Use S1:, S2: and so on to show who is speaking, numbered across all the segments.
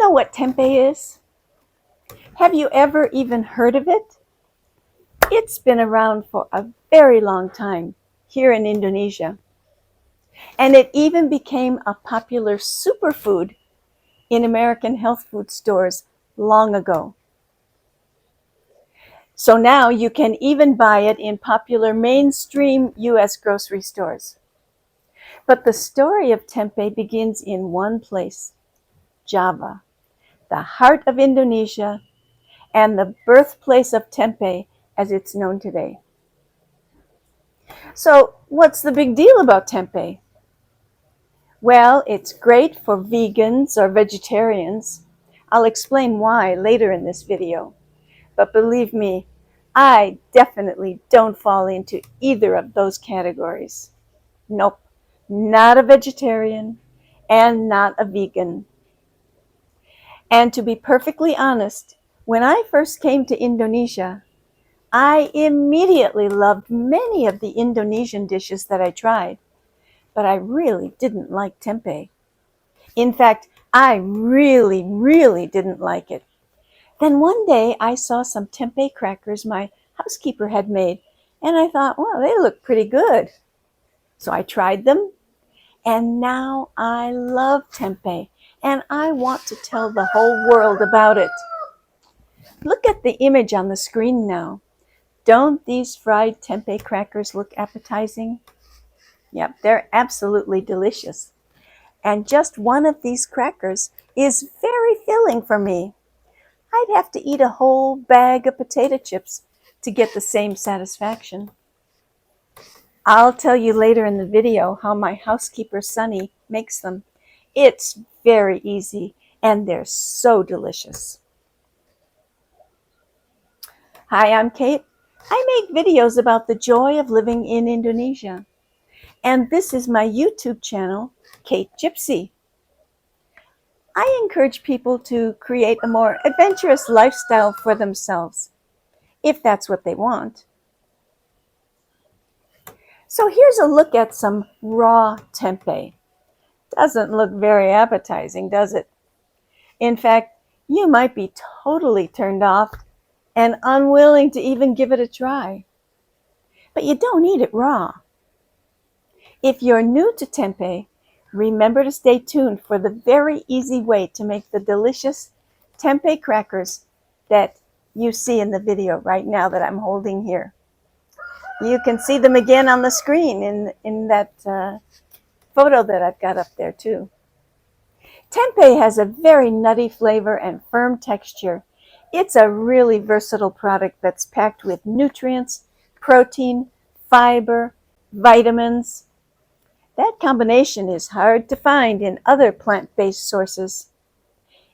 S1: know what tempeh is? Have you ever even heard of it? It's been around for a very long time here in Indonesia. And it even became a popular superfood in American health food stores long ago. So now you can even buy it in popular mainstream US grocery stores. But the story of tempeh begins in one place, Java, the heart of Indonesia and the birthplace of tempeh as it's known today. So what's the big deal about tempeh? Well, it's great for vegans or vegetarians. I'll explain why later in this video. But believe me, I definitely don't fall into either of those categories. Nope, not a vegetarian and not a vegan. And to be perfectly honest, when I first came to Indonesia, I immediately loved many of the Indonesian dishes that I tried, but I really didn't like tempeh. In fact, I really didn't like it. Then one day I saw some tempeh crackers my housekeeper had made, and I thought, well, they look pretty good. So I tried them, and now I love tempeh, and I want to tell the whole world about it. Look at the image on the screen now. Don't these fried tempeh crackers look appetizing? Yep, they're absolutely delicious. And just one of these crackers is very filling for me. I'd have to eat a whole bag of potato chips to get the same satisfaction. I'll tell you later in the video how my housekeeper Sunny makes them. It's very easy and they're so delicious. Hi, I'm Kate. I make videos about the joy of living in Indonesia. And this is my YouTube channel, KateGypsy. I encourage people to create a more adventurous lifestyle for themselves, if that's what they want. So here's a look at some raw tempeh. Doesn't look very appetizing, does it? In fact, you might be totally turned off and unwilling to even give it a try. But you don't eat it raw. If you're new to tempeh, remember to stay tuned for the very easy way to make the delicious tempeh crackers that you see in the video right now that I'm holding here. You can see them again on the screen in that photo that I've got up there too. Tempeh has a very nutty flavor and firm texture. It's a really versatile product that's packed with nutrients, protein, fiber, vitamins. That combination is hard to find in other plant-based sources.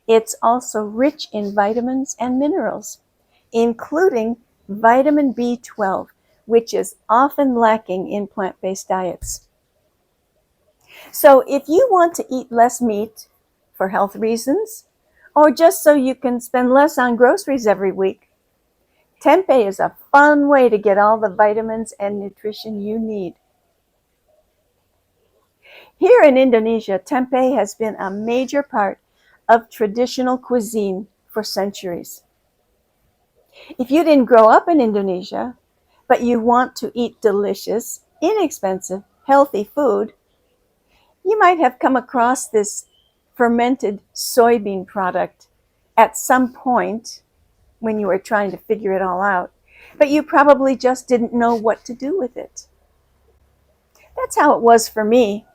S1: It's also rich in vitamins and minerals, including vitamin B12, which is often lacking in plant-based diets. So if you want to eat less meat for health reasons, or just so you can spend less on groceries every week, tempeh is a fun way to get all the vitamins and nutrition you need. Here in Indonesia, tempeh has been a major part of traditional cuisine for centuries. If you didn't grow up in Indonesia, but you want to eat delicious, inexpensive, healthy food, you might have come across this fermented soybean product at some point when you were trying to figure it all out, but you probably just didn't know what to do with it. That's how it was for me.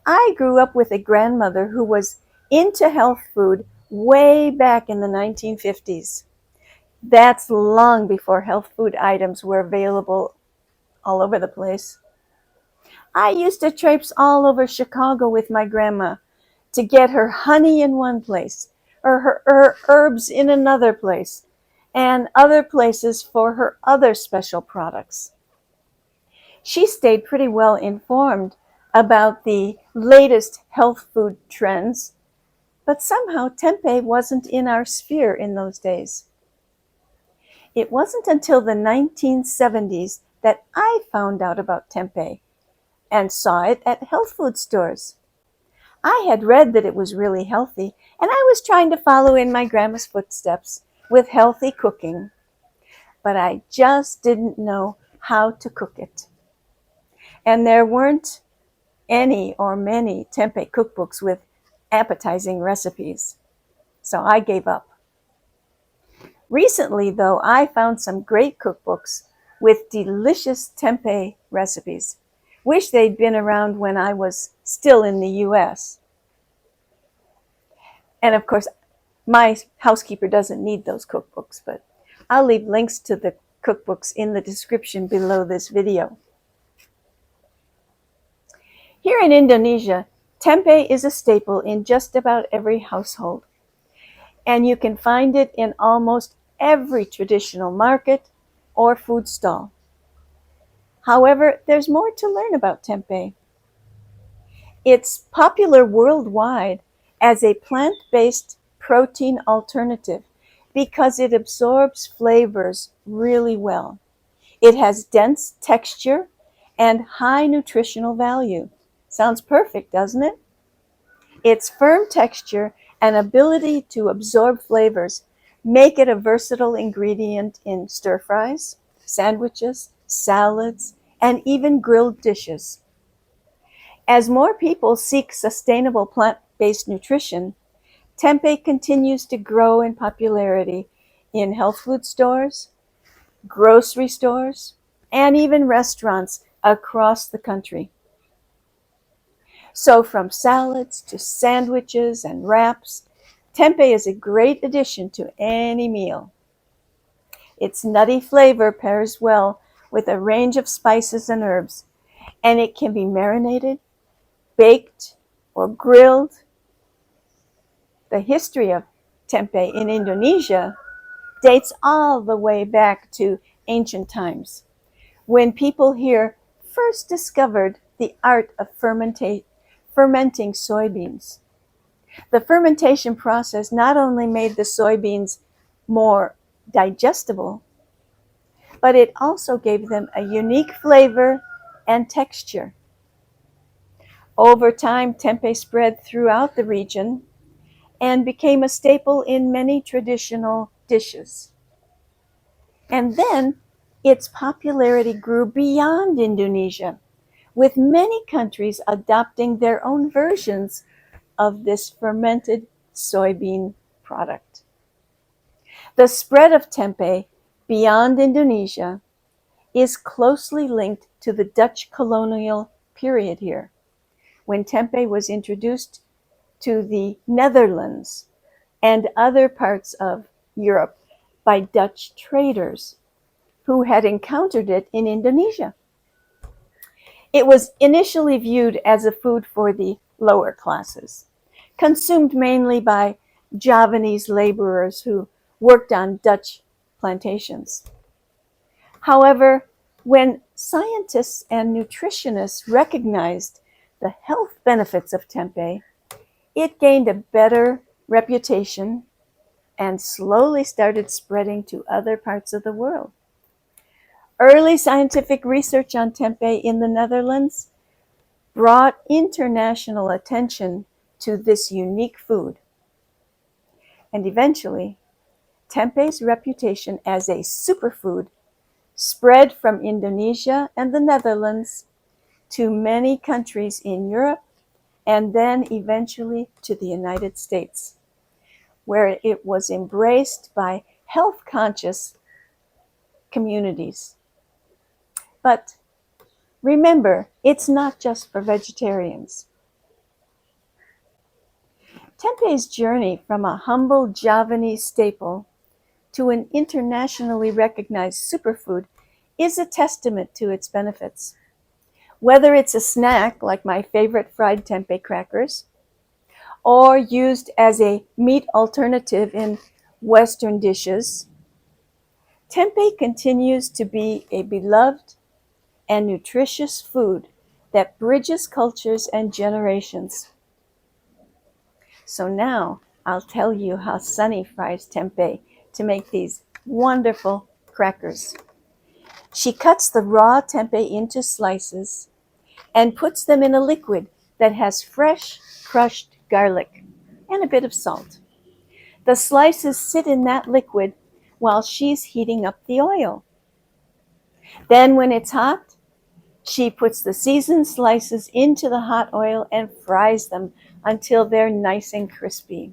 S1: I grew up with a grandmother who was into health food way back in the 1950s. That's long before health food items were available all over the place. I used to traipse all over Chicago with my grandma to get her honey in one place, or her herbs in another place, and other places for her other special products. She stayed pretty well informed about the latest health food trends, but somehow tempeh wasn't in our sphere in those days. It wasn't until the 1970s that I found out about tempeh and saw it at health food stores. I had read that it was really healthy, and I was trying to follow in my grandma's footsteps with healthy cooking, but I just didn't know how to cook it. And there weren't any or many tempeh cookbooks with appetizing recipes, so I gave up. Recently, though, I found some great cookbooks with delicious tempeh recipes. Wish they'd been around when I was still in the US. And of course, my housekeeper doesn't need those cookbooks, but I'll leave links to the cookbooks in the description below this video. Here in Indonesia, tempeh is a staple in just about every household, and you can find it in almost every traditional market or food stall. However, there's more to learn about tempeh. It's popular worldwide as a plant-based protein alternative because it absorbs flavors really well. It has dense texture and high nutritional value. Sounds perfect, doesn't it? Its firm texture and ability to absorb flavors make it a versatile ingredient in stir-fries, sandwiches, salads, and even grilled dishes. As more people seek sustainable plant-based nutrition, tempeh continues to grow in popularity in health food stores, grocery stores, and even restaurants across the country. So from salads to sandwiches and wraps, tempeh is a great addition to any meal. Its nutty flavor pairs well with a range of spices and herbs, and it can be marinated, baked, or grilled. The history of tempeh in Indonesia dates all the way back to ancient times, when people here first discovered the art of fermenting soybeans. The fermentation process not only made the soybeans more digestible, but it also gave them a unique flavor and texture. Over time, tempeh spread throughout the region and became a staple in many traditional dishes. And then its popularity grew beyond Indonesia, with many countries adopting their own versions of this fermented soybean product. The spread of tempeh beyond Indonesia is closely linked to the Dutch colonial period here, when tempeh was introduced to the Netherlands and other parts of Europe by Dutch traders who had encountered it in Indonesia. It was initially viewed as a food for the lower classes, consumed mainly by Javanese laborers who worked on Dutch plantations. However, when scientists and nutritionists recognized the health benefits of tempeh, it gained a better reputation and slowly started spreading to other parts of the world. Early scientific research on tempeh in the Netherlands brought international attention to this unique food. And eventually, tempeh's reputation as a superfood spread from Indonesia and the Netherlands to many countries in Europe and then eventually to the United States, where it was embraced by health-conscious communities. But remember, it's not just for vegetarians. Tempeh's journey from a humble Javanese staple to an internationally recognized superfood is a testament to its benefits. Whether it's a snack like my favorite fried tempeh crackers, or used as a meat alternative in Western dishes, tempeh continues to be a beloved and nutritious food that bridges cultures and generations. So now I'll tell you how Sunny fries tempeh to make these wonderful crackers. She cuts the raw tempeh into slices and puts them in a liquid that has fresh crushed garlic and a bit of salt. The slices sit in that liquid while she's heating up the oil. Then when it's hot, she puts the seasoned slices into the hot oil and fries them until they're nice and crispy.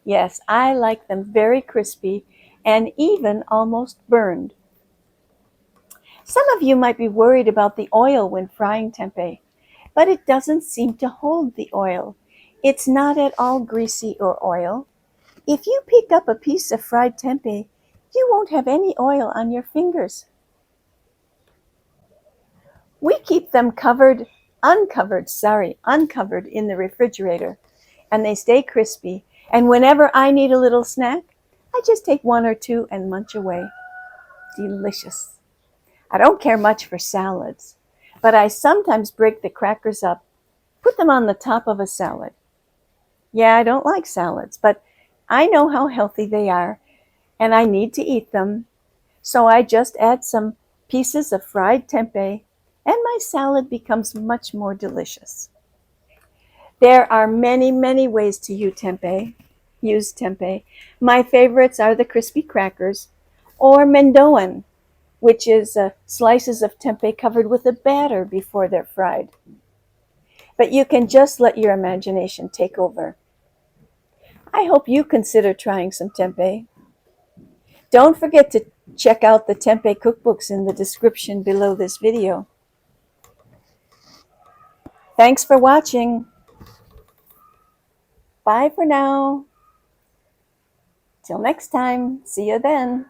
S1: Yes, I like them very crispy and even almost burned. Some of you might be worried about the oil when frying tempeh, but it doesn't seem to hold the oil. It's not at all greasy or oil. If you pick up a piece of fried tempeh, you won't have any oil on your fingers. We keep them uncovered in the refrigerator, and they stay crispy. And whenever I need a little snack, I just take one or two and munch away. Delicious. I don't care much for salads, but I sometimes break the crackers up, put them on the top of a salad. Yeah, I don't like salads, but I know how healthy they are, and I need to eat them. So I just add some pieces of fried tempeh, and my salad becomes much more delicious. There are many, many ways to use tempeh. My favorites are the crispy crackers, or mendoan, which is slices of tempeh covered with a batter before they're fried. But you can just let your imagination take over. I hope you consider trying some tempeh. Don't forget to check out the tempeh cookbooks in the description below this video. Thanks for watching. Bye for now. Till next time. See you then.